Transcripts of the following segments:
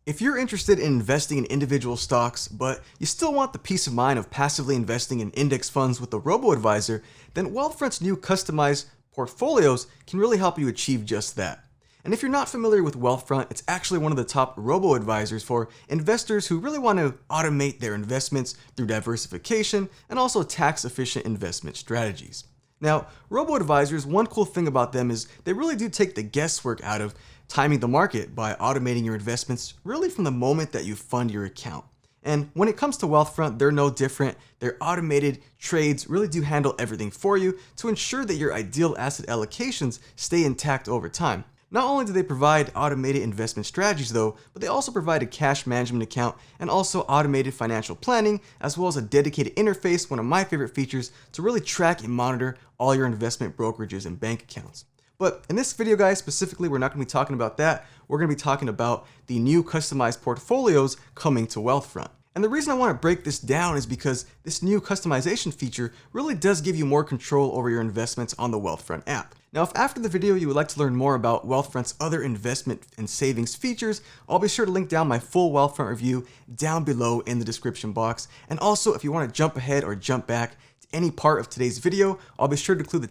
If you're interested in investing in individual stocks, but you still want the peace of mind of passively investing in index funds with a robo-advisor, then Wealthfront's new customized portfolios can really help you achieve just that. And if you're not familiar with Wealthfront, it's actually one of the top robo-advisors for investors who really want to automate their investments through diversification and also tax-efficient investment strategies. Now, robo-advisors, one cool thing about them is they really do take the guesswork out of timing the market by automating your investments really from the moment that you fund your account. And when it comes to Wealthfront, they're no different. Their automated trades really do handle everything for you to ensure that your ideal asset allocations stay intact over time. Not only do they provide automated investment strategies though, but they also provide a cash management account and also automated financial planning, as well as a dedicated interface, one of my favorite features, to really track and monitor all your investment brokerages and bank accounts. But in this video, guys, specifically, we're not going to be talking about that. We're going to be talking about the new customized portfolios coming to Wealthfront. And the reason I want to break this down is because this new customization feature really does give you more control over your investments on the Wealthfront app. Now, if after the video you would like to learn more about Wealthfront's other investment and savings features, I'll be sure to link down my full Wealthfront review down below in the description box. And also, if you want to jump ahead or jump back to any part of today's video, I'll be sure to include the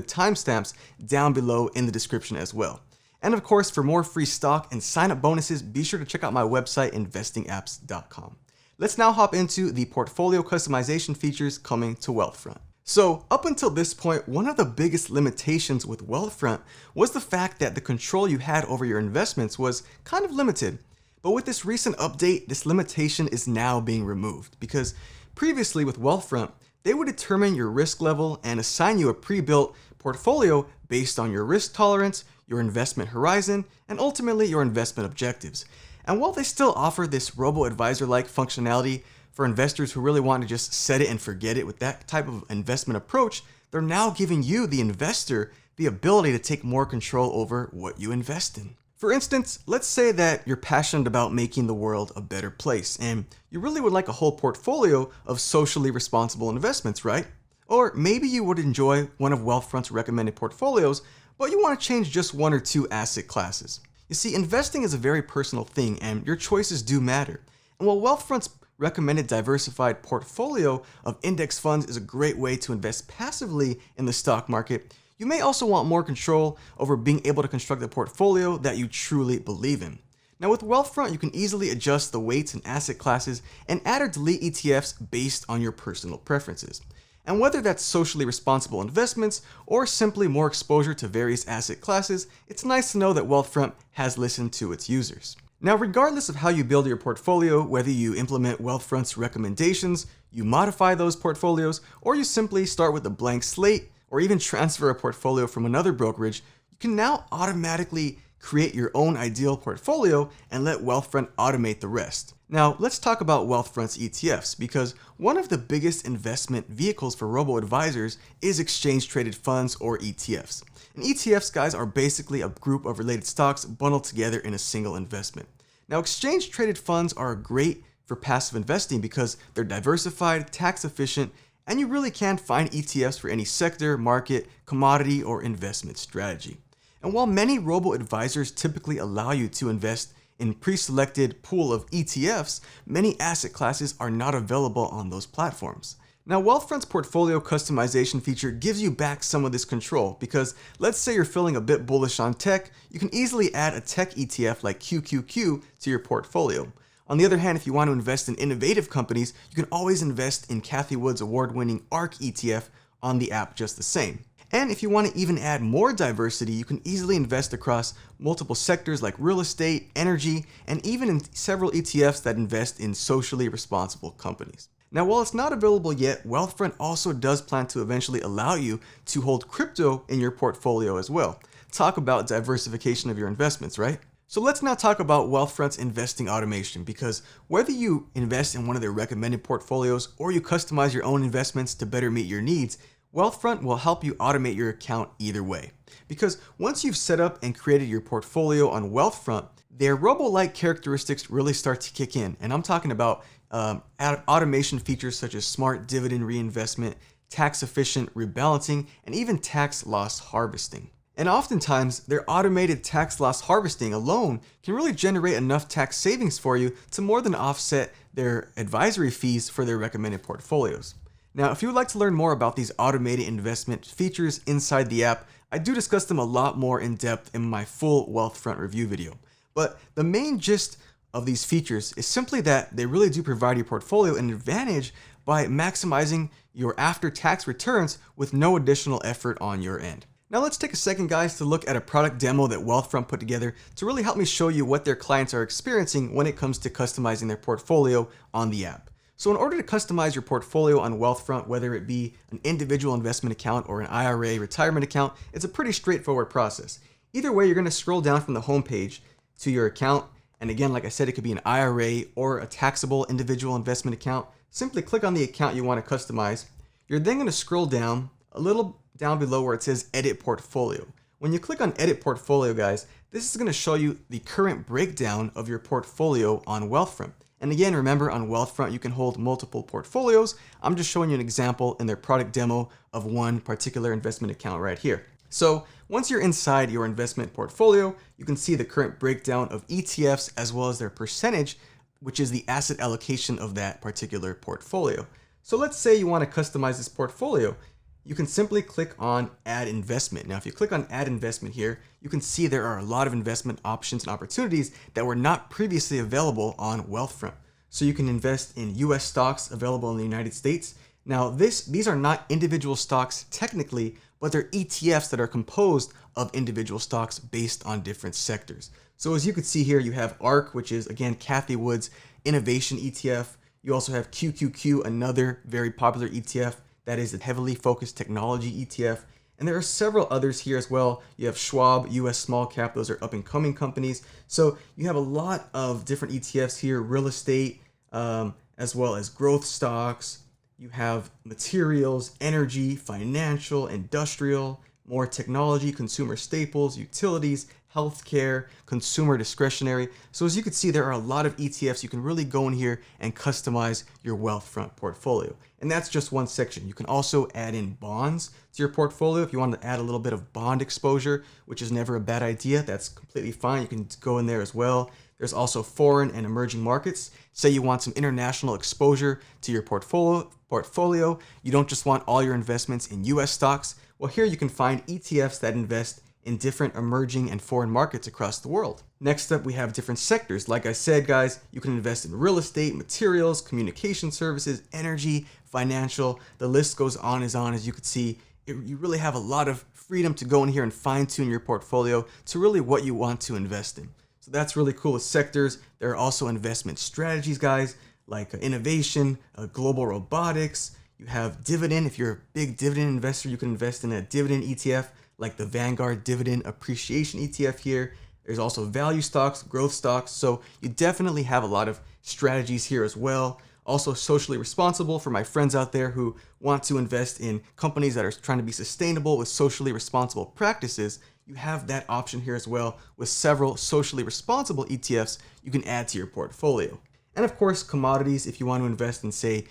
timestamps down below in the description as well. And of course, for more free stock and sign-up bonuses, be sure to check out my website, investingapps.com. Let's now hop into the portfolio customization features coming to Wealthfront. So up until this point, one of the biggest limitations with Wealthfront was the fact that the control you had over your investments was kind of limited. But with this recent update, this limitation is now being removed, because previously with Wealthfront, they would determine your risk level and assign you a pre-built portfolio based on your risk tolerance, your investment horizon, and ultimately your investment objectives. And while they still offer this robo-advisor-like functionality for investors who really want to just set it and forget it with that type of investment approach, they're now giving you, the investor, the ability to take more control over what you invest in. For instance, let's say that you're passionate about making the world a better place, and you really would like a whole portfolio of socially responsible investments, right? Or maybe you would enjoy one of Wealthfront's recommended portfolios, but you want to change just one or two asset classes. You see, investing is a very personal thing, and your choices do matter. And while Wealthfront's recommended diversified portfolio of index funds is a great way to invest passively in the stock market, you may also want more control over being able to construct a portfolio that you truly believe in. Now with Wealthfront, you can easily adjust the weights and asset classes and add or delete ETFs based on your personal preferences. And whether that's socially responsible investments or simply more exposure to various asset classes, it's nice to know that Wealthfront has listened to its users. Now, regardless of how you build your portfolio, whether you implement Wealthfront's recommendations, you modify those portfolios, or you simply start with a blank slate, or even transfer a portfolio from another brokerage, you can now automatically create your own ideal portfolio and let Wealthfront automate the rest. Now, let's talk about Wealthfront's ETFs, because one of the biggest investment vehicles for robo-advisors is exchange-traded funds, or ETFs. And ETFs, guys, are basically a group of related stocks bundled together in a single investment. Now, exchange-traded funds are great for passive investing because they're diversified, tax-efficient, and you really can find ETFs for any sector, market, commodity, or investment strategy. And while many robo-advisors typically allow you to invest in pre-selected pool of ETFs, many asset classes are not available on those platforms. Now, Wealthfront's portfolio customization feature gives you back some of this control, because let's say you're feeling a bit bullish on tech, you can easily add a tech ETF like QQQ to your portfolio. On the other hand, if you want to invest in innovative companies, you can always invest in Cathie Wood's award-winning ARK ETF on the app just the same. And if you want to even add more diversity, you can easily invest across multiple sectors like real estate, energy, and even in several ETFs that invest in socially responsible companies. Now, while it's not available yet, Wealthfront also does plan to eventually allow you to hold crypto in your portfolio as well. Talk about diversification of your investments, right? So let's now talk about Wealthfront's investing automation, because whether you invest in one of their recommended portfolios or you customize your own investments to better meet your needs, Wealthfront will help you automate your account either way. Because once you've set up and created your portfolio on Wealthfront, their robo-like characteristics really start to kick in. And I'm talking about automation features such as smart dividend reinvestment, tax-efficient rebalancing, and even tax loss harvesting. And oftentimes, their automated tax loss harvesting alone can really generate enough tax savings for you to more than offset their advisory fees for their recommended portfolios. Now, if you would like to learn more about these automated investment features inside the app, I do discuss them a lot more in depth in my full Wealthfront review video. But the main gist of these features is simply that they really do provide your portfolio an advantage by maximizing your after-tax returns with no additional effort on your end. Now let's take a second, guys, to look at a product demo that Wealthfront put together to really help me show you what their clients are experiencing when it comes to customizing their portfolio on the app. So in order to customize your portfolio on Wealthfront, whether it be an individual investment account or an IRA retirement account, it's a pretty straightforward process. Either way, you're going to scroll down from the homepage to your account. And again, like I said, it could be an IRA or a taxable individual investment account. Simply click on the account you want to customize. You're then going to scroll down a little down below where it says Edit Portfolio. When you click on Edit Portfolio, guys, this is going to show you the current breakdown of your portfolio on Wealthfront. And again, remember, on Wealthfront, you can hold multiple portfolios. I'm just showing you an example in their product demo of one particular investment account right here. So once you're inside your investment portfolio, you can see the current breakdown of ETFs as well as their percentage, which is the asset allocation of that particular portfolio. So let's say you want to customize this portfolio. You can simply click on Add Investment. Now, if you click on Add Investment here, you can see there are a lot of investment options and opportunities that were not previously available on Wealthfront. So you can invest in US stocks available in the United States. Now, these are not individual stocks technically, but they're ETFs that are composed of individual stocks based on different sectors. So as you can see here, you have ARK, which is, again, Cathie Wood's innovation ETF. You also have QQQ, another very popular ETF. That is a heavily focused technology ETF. And there are several others here as well. You have Schwab, US Small Cap. Those are up and coming companies. So you have a lot of different ETFs here, real estate, as well as growth stocks. You have materials, energy, financial, industrial, more technology, consumer staples, utilities, healthcare, consumer discretionary. So as you can see, there are a lot of ETFs. You can really go in here and customize your Wealthfront portfolio. And that's just one section. You can also add in bonds to your portfolio if you want to add a little bit of bond exposure, which is never a bad idea. That's completely fine. You can go in there as well. There's also foreign and emerging markets. Say you want some international exposure to your portfolio. You don't just want all your investments in US stocks. Well, here you can find ETFs that invest in different emerging and foreign markets across the world. Next up, we have different sectors. Like I said, guys, you can invest in real estate, materials, communication services, energy, financial. The list goes on as you can see. You really have a lot of freedom to go in here and fine tune your portfolio to really what you want to invest in. So that's really cool with sectors. There are also investment strategies, guys, like innovation, global robotics. You have dividend. If you're a big dividend investor, you can invest in a dividend ETF like the Vanguard Dividend Appreciation ETF here. There's also value stocks, growth stocks. So you definitely have a lot of strategies here as well. Also socially responsible for my friends out there who want to invest in companies that are trying to be sustainable with socially responsible practices. You have that option here as well with several socially responsible ETFs you can add to your portfolio. And of course, commodities. If you want to invest in, say,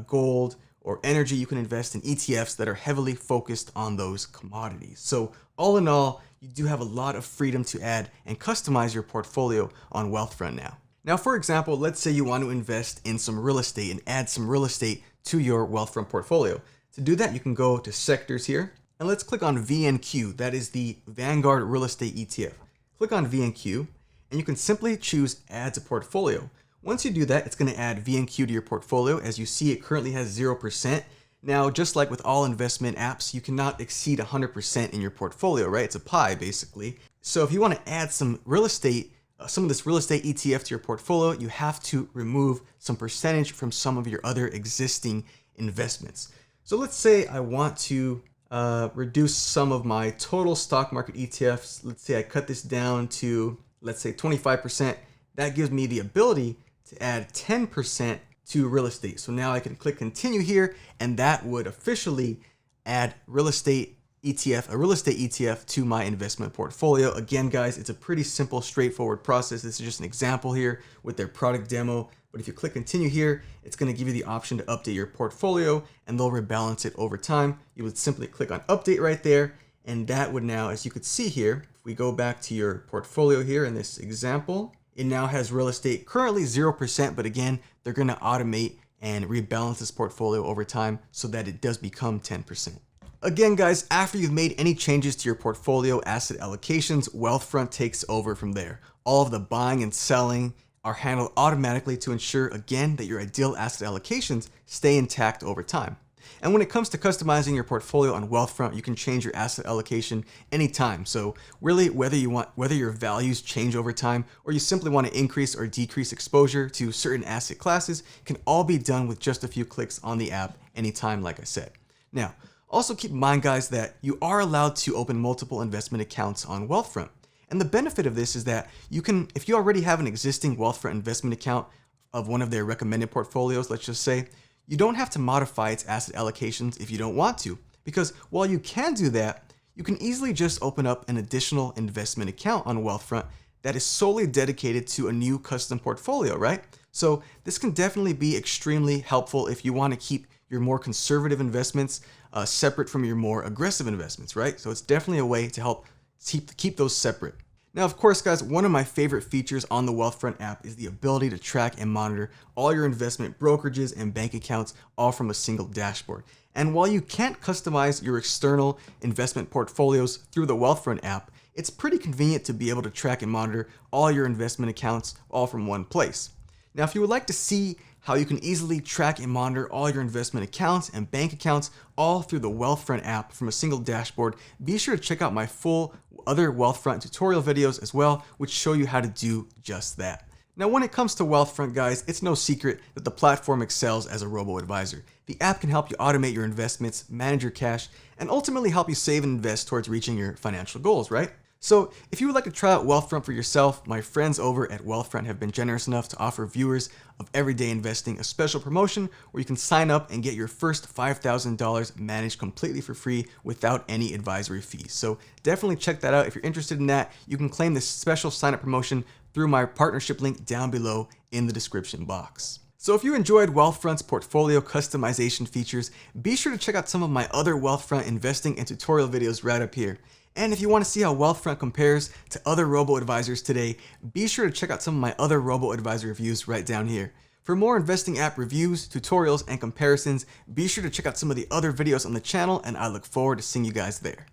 gold or energy, you can invest in ETFs that are heavily focused on those commodities. So all in all, you do have a lot of freedom to add and customize your portfolio on Wealthfront now. Now, for example, let's say you want to invest in some real estate and add some real estate to your Wealthfront portfolio. To do that, you can go to sectors here and let's click on VNQ. That is the Vanguard Real Estate ETF. Click on VNQ and you can simply choose Add to Portfolio. Once you do that, it's going to add VNQ to your portfolio. As you see, it currently has 0%. Now, just like with all investment apps, you cannot exceed 100% in your portfolio, right? It's a pie, basically. So if you want to add some real estate, some of this real estate ETF to your portfolio, you have to remove some percentage from some of your other existing investments. So let's say I want to reduce some of my total stock market ETFs. Let's say I cut this down to, let's say, 25%. That gives me the ability to add 10% to real estate. So now I can click continue here, and that would officially add a real estate ETF to my investment portfolio. Again, guys, it's a pretty simple, straightforward process. This is just an example here with their product demo. But if you click continue here, it's going to give you the option to update your portfolio and they'll rebalance it over time. You would simply click on update right there And that would now, as you could see here, if we go back to your portfolio here in this example, it now has real estate currently 0%, but again, they're going to automate and rebalance this portfolio over time so that it does become 10%. Again, guys, after you've made any changes to your portfolio asset allocations, Wealthfront takes over from there. All of the buying and selling are handled automatically to ensure, again, that your ideal asset allocations stay intact over time. And when it comes to customizing your portfolio on Wealthfront, you can change your asset allocation anytime. So really, whether your values change over time or you simply want to increase or decrease exposure to certain asset classes, can all be done with just a few clicks on the app anytime, like I said. Now, also keep in mind, guys, that you are allowed to open multiple investment accounts on Wealthfront. And the benefit of this is that you can, if you already have an existing Wealthfront investment account of one of their recommended portfolios, let's just say, you don't have to modify its asset allocations if you don't want to, because while you can do that, you can easily just open up an additional investment account on Wealthfront that is solely dedicated to a new custom portfolio, right? So this can definitely be extremely helpful if you want to keep your more conservative investments separate from your more aggressive investments, right? So it's definitely a way to help keep those separate. Now, of course, guys, one of my favorite features on the Wealthfront app is the ability to track and monitor all your investment brokerages and bank accounts all from a single dashboard. And while you can't customize your external investment portfolios through the Wealthfront app, it's pretty convenient to be able to track and monitor all your investment accounts all from one place. Now, if you would like to see how you can easily track and monitor all your investment accounts and bank accounts all through the Wealthfront app from a single dashboard, be sure to check out my full other Wealthfront tutorial videos as well, which show you how to do just that. Now, when it comes to Wealthfront, guys, it's no secret that the platform excels as a robo-advisor. The app can help you automate your investments, manage your cash, and ultimately help you save and invest towards reaching your financial goals, right? So if you would like to try out Wealthfront for yourself, my friends over at Wealthfront have been generous enough to offer viewers of Everyday Investing a special promotion where you can sign up and get your first $5,000 managed completely for free without any advisory fees. So definitely check that out. If you're interested in that, you can claim this special sign-up promotion through my partnership link down below in the description box. So if you enjoyed Wealthfront's portfolio customization features, be sure to check out some of my other Wealthfront investing and tutorial videos right up here. And if you want to see how Wealthfront compares to other robo-advisors today, be sure to check out some of my other robo-advisor reviews right down here. For more investing app reviews, tutorials, and comparisons, be sure to check out some of the other videos on the channel, and I look forward to seeing you guys there.